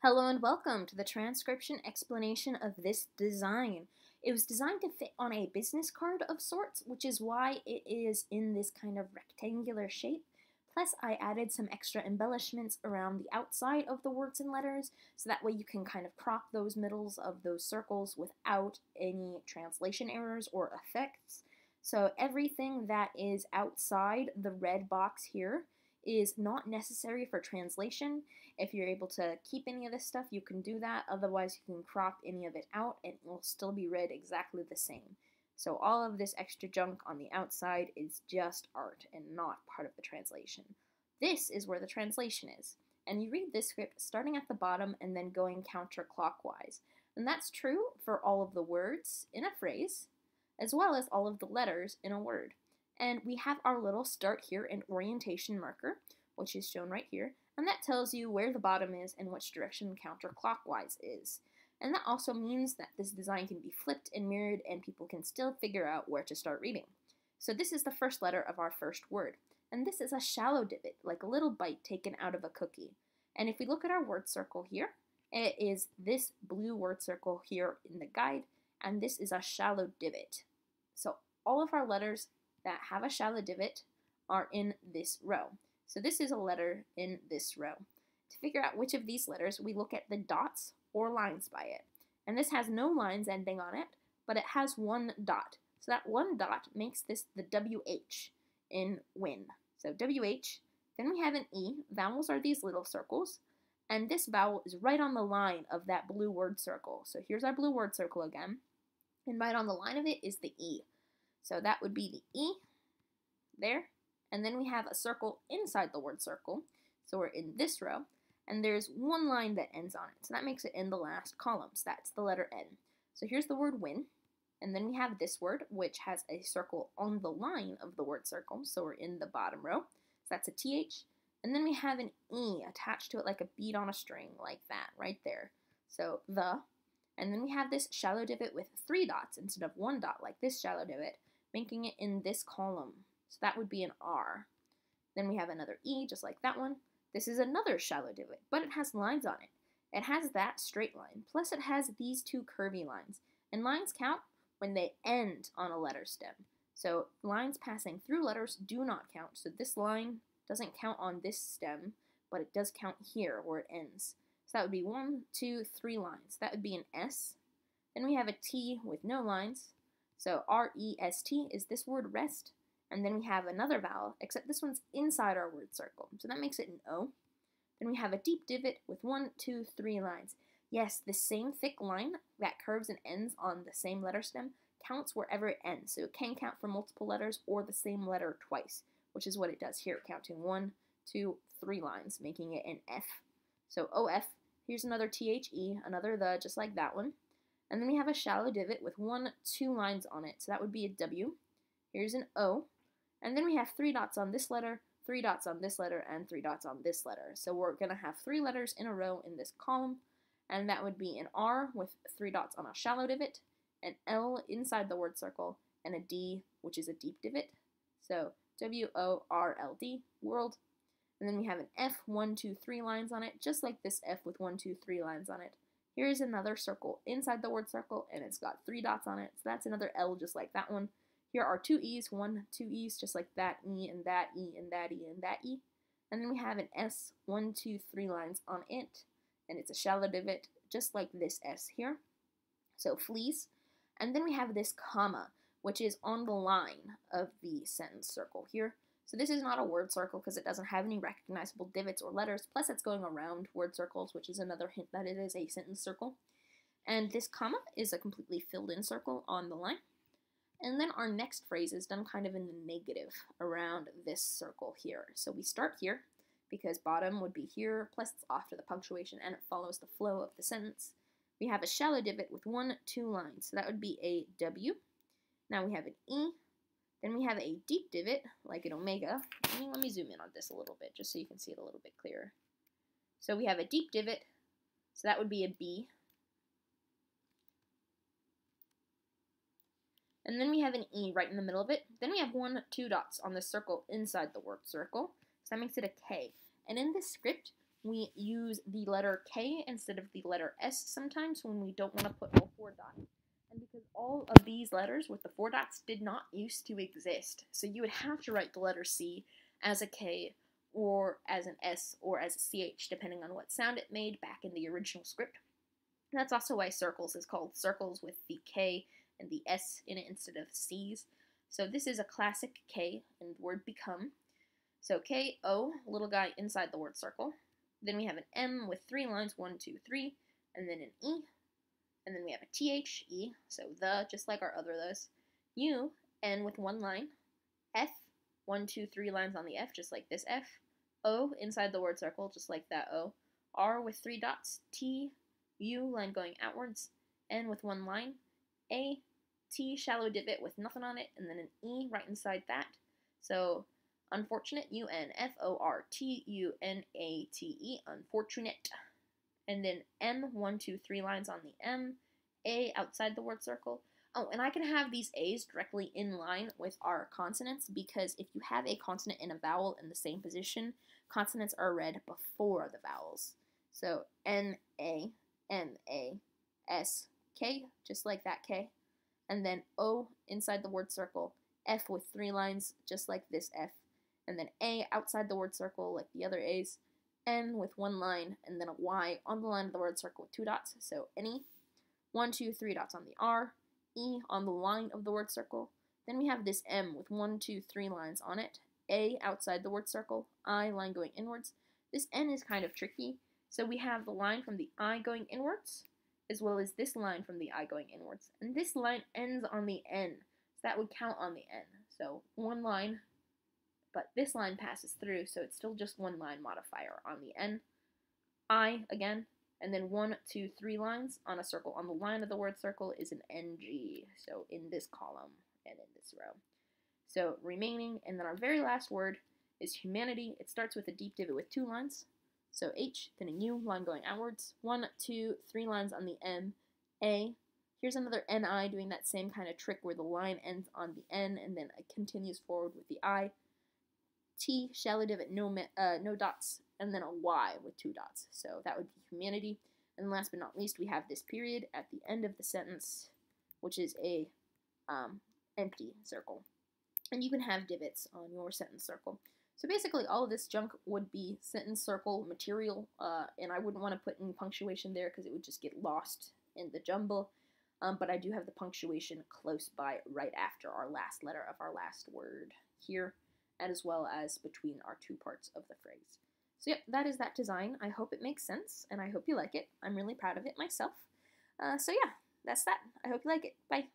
Hello and welcome to the transcription explanation of this design. It was designed to fit on a business card of sorts, which is why it is in this kind of rectangular shape. Plus, I added some extra embellishments around the outside of the words and letters, so that way you can kind of crop those middles of those circles without any translation errors or effects. So everything that is outside the red box here is not necessary for translation. If you're able to keep any of this stuff, you can do that. Otherwise, you can crop any of it out and it will still be read exactly the same. So all of this extra junk on the outside is just art and not part of the translation. This is where the translation is. And you read this script starting at the bottom and then going counterclockwise. And that's true for all of the words in a phrase, as well as all of the letters in a word. And we have our little start here and orientation marker, which is shown right here, and that tells you where the bottom is and which direction counterclockwise is. And that also means that this design can be flipped and mirrored and people can still figure out where to start reading. So this is the first letter of our first word, and this is a shallow divot, like a little bite taken out of a cookie. And if we look at our word circle here, it is this blue word circle here in the guide, and this is a shallow divot. So all of our letters that have a shallow divot are in this row. So this is a letter in this row. To figure out which of these letters, we look at the dots or lines by it. And this has no lines ending on it, but it has one dot. So that one dot makes this the WH in win. So WH, then we have an E. Vowels are these little circles, and this vowel is right on the line of that blue word circle. So here's our blue word circle again, and right on the line of it is the E. So that would be the E there, and then we have a circle inside the word circle, so we're in this row, and there's one line that ends on it, so that makes it in the last column, so that's the letter N. So here's the word win, and then we have this word, which has a circle on the line of the word circle, so we're in the bottom row, so that's a TH, and then we have an E attached to it like a bead on a string, like that, right there, so the, and then we have this shallow divot with 3 dots instead of 1 dot like this shallow divot, making it in this column. So that would be an R. Then we have another E, just like that one. This is another shallow divot, but it has lines on it. It has that straight line, plus it has these 2 curvy lines. And lines count when they end on a letter stem. So lines passing through letters do not count. So this line doesn't count on this stem, but it does count here where it ends. So that would be 1, 2, 3 lines. That would be an S. Then we have a T with no lines. So R-E-S-T is this word rest, and then we have another vowel, except this one's inside our word circle, so that makes it an O. Then we have a deep divot with 1, 2, 3 lines. Yes, the same thick line that curves and ends on the same letter stem counts wherever it ends, so it can count for multiple letters or the same letter twice, which is what it does here, counting 1, 2, 3 lines, making it an F. So OF, here's another THE, another the, just like that one. And then we have a shallow divot with 1, 2 lines on it, so that would be a W. Here's an O. And then we have 3 dots on this letter, 3 dots on this letter, and 3 dots on this letter. So we're going to have 3 letters in a row in this column, and that would be an R with 3 dots on a shallow divot, an L inside the word circle, and a D, which is a deep divot. So W-O-R-L-D, world. And then we have an F, 1, 2, 3 lines on it, just like this F with 1, 2, 3 lines on it. Here's another circle inside the word circle, and it's got 3 dots on it, so that's another L just like that one. Here are 2 E's, 1, 2 E's, just like that E and that E and that E and that E. And then we have an S, 1, 2, 3 lines on it, and it's a shallow divot, just like this S here. So fleas. And then we have this comma, which is on the line of the sentence circle here. So this is not a word circle because it doesn't have any recognizable divots or letters, plus it's going around word circles, which is another hint that it is a sentence circle. And this comma is a completely filled in circle on the line. And then our next phrase is done kind of in the negative around this circle here. So we start here because bottom would be here, plus it's after the punctuation and it follows the flow of the sentence. We have a shallow divot with 1, 2 lines, so that would be a W. Now we have an E. Then we have a deep divot, like an omega. Let me zoom in on this a little bit, just so you can see it a little bit clearer. So we have a deep divot, so that would be a B. And then we have an E right in the middle of it. Then we have 1, 2 dots on the circle inside the word circle, so that makes it a K. And in this script, we use the letter K instead of the letter S sometimes when we don't want to put all 4 dots. And because all of these letters with the 4 dots did not used to exist, so you would have to write the letter C as a K or as an S or as a CH, depending on what sound it made back in the original script. And that's also why Sirkles is called Sirkles with the K and the S in it instead of C's. So this is a classic K in the word become. So K-O, little guy inside the word circle. Then we have an M with 3 lines, 1, 2, 3, and then an E. And then we have a T-H-E, so the, just like our other those. U, N with 1 line. F, 1, 2, 3 lines on the F, just like this F. O, inside the word circle, just like that O. R with 3 dots. T, U, line going outwards. N with 1 line. A, T, shallow divot with nothing on it, and then an E right inside that. So, unfortunate, U-N-F-O-R-T-U-N-A-T-E, unfortunate. And then M, 1, 2, 3 lines on the M. A, outside the word circle. Oh, and I can have these A's directly in line with our consonants, because if you have a consonant and a vowel in the same position, consonants are read before the vowels. So, N-A, M-A, S, K, just like that K. And then O inside the word circle, F with 3 lines, just like this F, and then A outside the word circle, like the other A's, N with 1 line, and then a Y on the line of the word circle with 2 dots, so any, 1, 2, 3 dots on the R, E on the line of the word circle. Then we have this M with 1, 2, 3 lines on it, A outside the word circle, I line going inwards. This N is kind of tricky, so we have the line from the I going inwards, as well as this line from the I going inwards. And this line ends on the N, so that would count on the N. So 1 line, but this line passes through, so it's still just 1 line modifier on the N. I again, and then 1, 2, 3 lines on a circle. On the line of the word circle is an NG, so in this column and in this row. So remaining, and then our very last word is humanity. It starts with a deep divot with 2 lines. So H, then a U, line going outwards. 1, 2, 3 lines on the M. A. Here's another NI doing that same kind of trick where the line ends on the N and then it continues forward with the I. T, shallow divot, no dots, and then a Y with 2 dots. So that would be humanity. And last but not least, we have this period at the end of the sentence, which is a empty circle. And you can have divots on your sentence circle. So basically, all of this junk would be sentence circle material, and I wouldn't want to put any punctuation there because it would just get lost in the jumble. But I do have the punctuation close by right after our last letter of our last word here, as well as between our 2 parts of the phrase. So yep, that is that design. I hope it makes sense, and I hope you like it. I'm really proud of it myself. So yeah, that's that. I hope you like it. Bye.